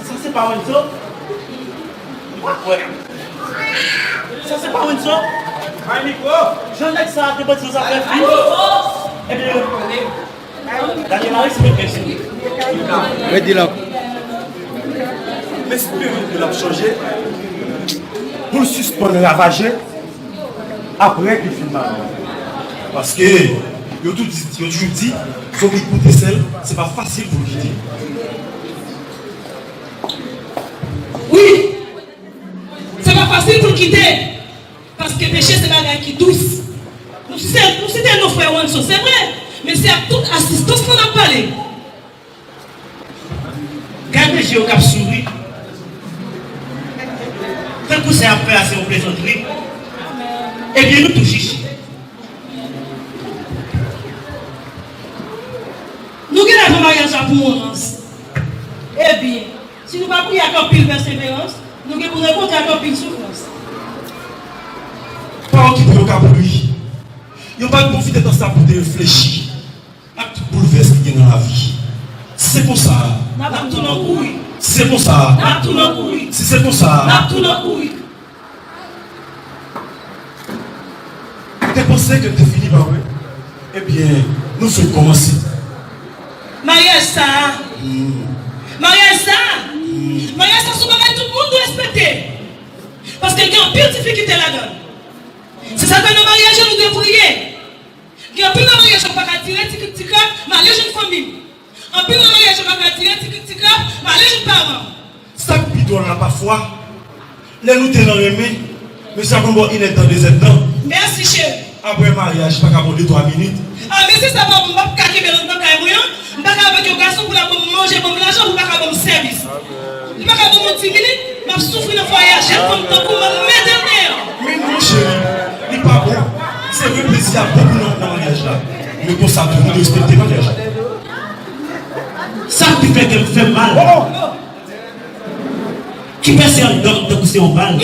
Ça c'est pas Wenzo? Ouais. Ça c'est pas Wenzo? Un micro. Je n'ai que ça, des bonnes choses à faire. Eh bien, Daniel Harris, c'est une question. Oui, dis-le. L'esprit de l'a changé pour le suspendre ravager après qu'il filme. Parce que, yo toujours dit, faut écouter celle, c'est pas facile pour lui dire. Oui, c'est pas facile pour le quitter. Parce que péché, c'est la qui douce. Nous c'était nos frères Wanso, c'est vrai. Mais c'est à toute assistance qu'on a parlé. Gardez Géo Cap souris. Tant que c'est après assez en plaisanterie, eh bien nous touchons. Nous avons un mariage pour nous. Eh bien, si nous ne pouvons pas pile persévérance, nous devons répondre à pile souffrance. Parents qui pour le lui, ils n'ont pas profité dans ça pour te réfléchir à tout bouleverse qui est dans la vie. C'est pour ça. C'est pour ça. Si c'est pour ça. Tu pensais que tu fini par eux? Eh bien, nous faisons commencer. Mariage ça. Mariage ça. Mariage ça, tout le monde doit respecter. Parce qu'il y a une pire difficulté là-dedans. C'est ça que nos mariages nous devons prier. Il y a plus de mariage qui ne va pas tirer, mariage une famille. En plus de mariage qui ne va pas tirer, mariage une parent. Ça qui doit là parfois, les nous tenons aimés, mais ça comme il est dans des états. Merci chérie. Après mariage, pas qu'à prendre 3 minutes. Ah mais si ça va pour moi, je vais dans le moyen, je vais avec un garçon pour manger pour l'argent, pour pas mon service. Je vais pas mon 10 minutes, je vais souffrir de voyage, je vais pour m'aider. Mais non chérie, il n'est pas bon. C'est vrai que il y a beaucoup dans le mariage là. Mais pour ça, tout le monde respecte le mariage. Ça qui fait qu'elle fait mal. Qui fait de pousser en balle.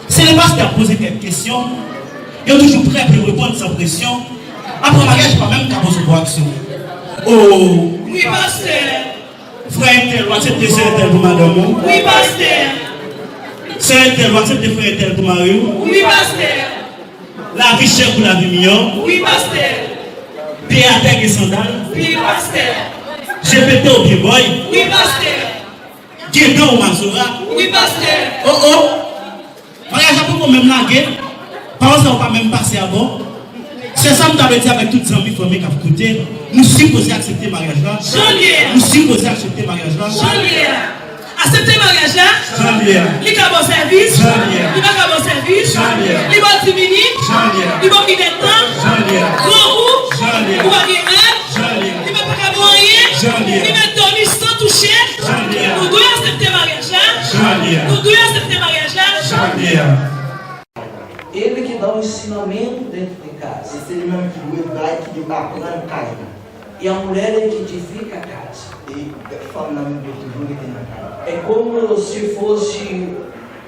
C'est le pasteur qui a posé quelques questions. Il est toujours prêt pour répondre sans pression. Après le mariage, pas même qu'à poser pour action. Oh! Oui, pasteur. Frère tel, accepte frère tel pour madame. Oui, pasteur. Frère tel, accepte frère tel pour Mario. Oui, pasteur. La vie chère pour la vie meilleure. Oui, pasteur. Pied à terre et sandales. Oui, pasteur. GPT au pied boy. Oui, pasteur. Guédon au Mazora. Oui, pasteur. Oh oh! Mariage à pour même laguer. Par exemple, on va même passer avant. C'est ça que tu avais dit avec toutes les amis familles qui ont écouté. Nous supposons accepter le mariage là. Nous supposons accepter le mariage là. Accepter le mariage là. Il va bon service. Il va bon service. Il va 10 minutes. Il va quitter le temps. Grand roux. Il va guérir. Il va pas boire rien. Il va dormir sans toucher. Nous devons accepter le mariage là. Nous devons accepter le mariage là. Ele que dá o ensinamento dentro de casa. C'est lui-même qui doit dar qui débarque dans le casa. E a mulher é que edifica a casa. Et la femme n'a même pas toujours été dans le casa. É como se fosse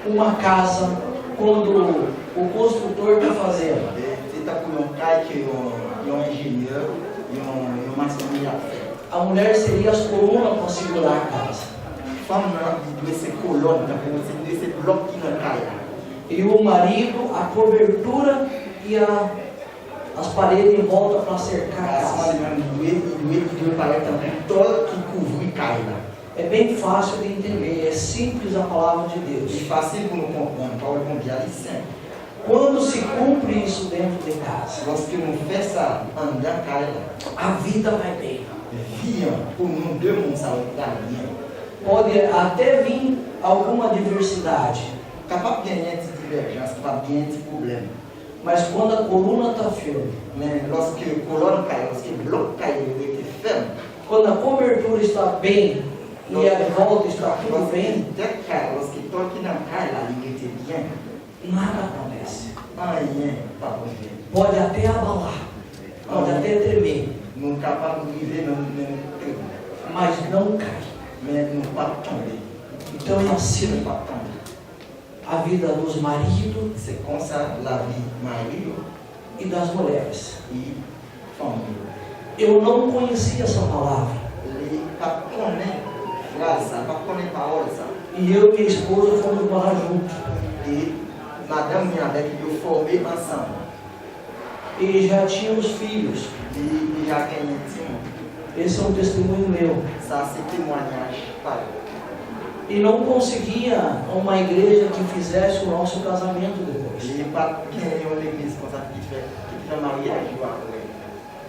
uma casa quando o construtor está fazendo. C'est pour un cas qui est un ingénieur, un maçonnier à faire. A mulher seria as colunas para segurar a casa. La femme doit ser colonne, doit ser bloc qui est dans le casa. E o marido, a cobertura e as paredes em volta para cercar a casa. Il doit paraître un tol qui couvre le casa. É bem fácil de entender, é simples a palavra de Deus. C'est facile pour nous comprendre, Paulo Condial est simple. Quando se cumpre isso dentro de casa, Lorsque nous faisons ça en dans casa, a vida vai bem. vie pour nous deux, ça va bien. Pode até vir alguma diversidade, Capable de gagner une divergence, pas bien un problème. mas quando a coluna está firme, Mais lorsque le colonne caille, lorsque le bloc caille, il est ferme. quando a cobertura está bem e a volta está tudo bem, Lorsque toi qui n'as pas la ligne était bien, nada acontece. rien pas bon. Pode até abalar, pode até tremer, Nous sommes capables de vivre même mas não cai. mais nous ne pas tomber. Então é assim Ne pas tomber. a vida dos maridos C'est comme ça la vie mari e das mulheres. et famille. Eu não conhecia essa palavra. Ele pas connaît phrase ça, pas connaît parole ça. E eu e minha esposa fomos morar juntos. Et madame vient avec nous former ensemble. E já tínhamos filhos. Et já gagné Timon. Esse é um testemunho meu. Ça c'est témoignage par E não conseguia uma igreja que fizesse o nosso casamento depois. il n'est pas gagné une église comme ça qui fait mariage après.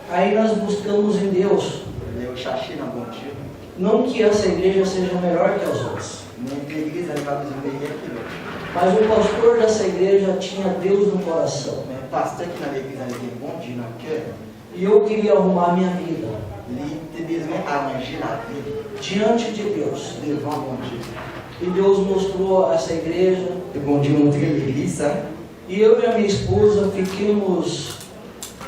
Aí nós buscamos em Deus. Eu cherché dans bon Dieu. Não que essa igreja seja melhor que as outras, Mais l'église elle pas besoin de rien que l'autre. mas o pastor dessa igreja tinha Deus no coração. Mais pasteur qui dans l'église elle a bon Dieu dans le cœur. E eu queria arrumar minha vida Il a besoin d'arranger la vie diante de Deus. devant bon Dieu. E Deus mostrou essa igreja. Et bon Dieu montré l'église ça. E eu e a minha esposa fiquemos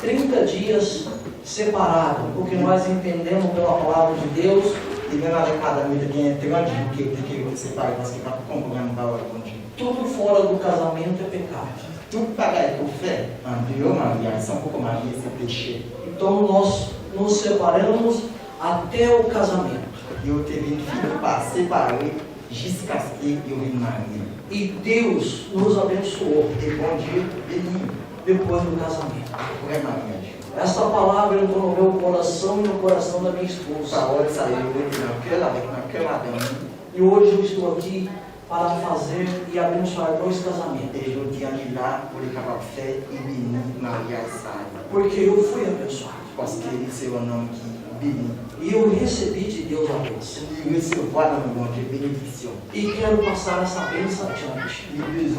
30 dias separados, porque nós entendemos pela palavra de Deus. Et même avec madame, il y a 30 jours qui étaient séparés parce qu'il n'a pas compris la parole de bon Dieu. Tudo fora do casamento é pecado. Tout bagaille qu'on fait en dehors mariage, sans pour marier, c'est péché. Então nós nos separamos até o casamento. Eu teve une fille pas séparée jusqu'à ce qu'il y ait une mariée. E Deus nos abençoou Et bon Dieu bénit depois do casamento. pour un mariage. Essa palavra entrou no meu coração e no coração da minha esposa. Parole, ça a été dans le cœur, avec mon cœur madame. E hoje eu estou aqui para fazer e abençoar 2 casamentos. Et je dis, on est là pour les capables de faire et bénir le mariage ça. Porque eu fui abençoado. Parce que c'est un homme qui bénit. E eu recebi de Deus a bênção. Il recevoir dans le bon Dieu bénédiction. E quero passar essa bênção adiante. Il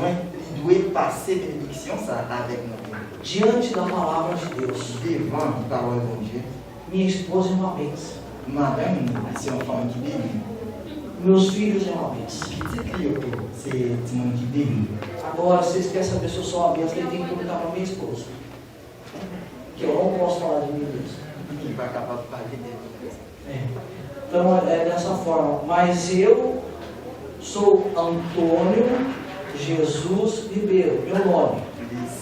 doit passer bénédiction ça avec nous. Diante da palavra de Deus. Devant la parole de bon Dieu. Minha esposa é uma bênção. Madame, c'est une femme qui bénit. Meus filhos é uma bênção. Petit Cléopo, c'est tout le monde qui bénit. Agora, vocês querem saber se eu sou uma bênção, ele tem que perguntar para minha esposa. Que eu não posso falar de mim mesmo. Il n'est pas capable de parler d'elle. Então é dessa forma. Mas eu sou Antônio Jesus Ribeiro, meu nome.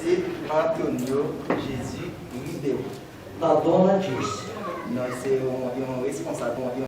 C'est Antonio Jésus Ribeiro. Da dona Dirce. Nós somos um responsável,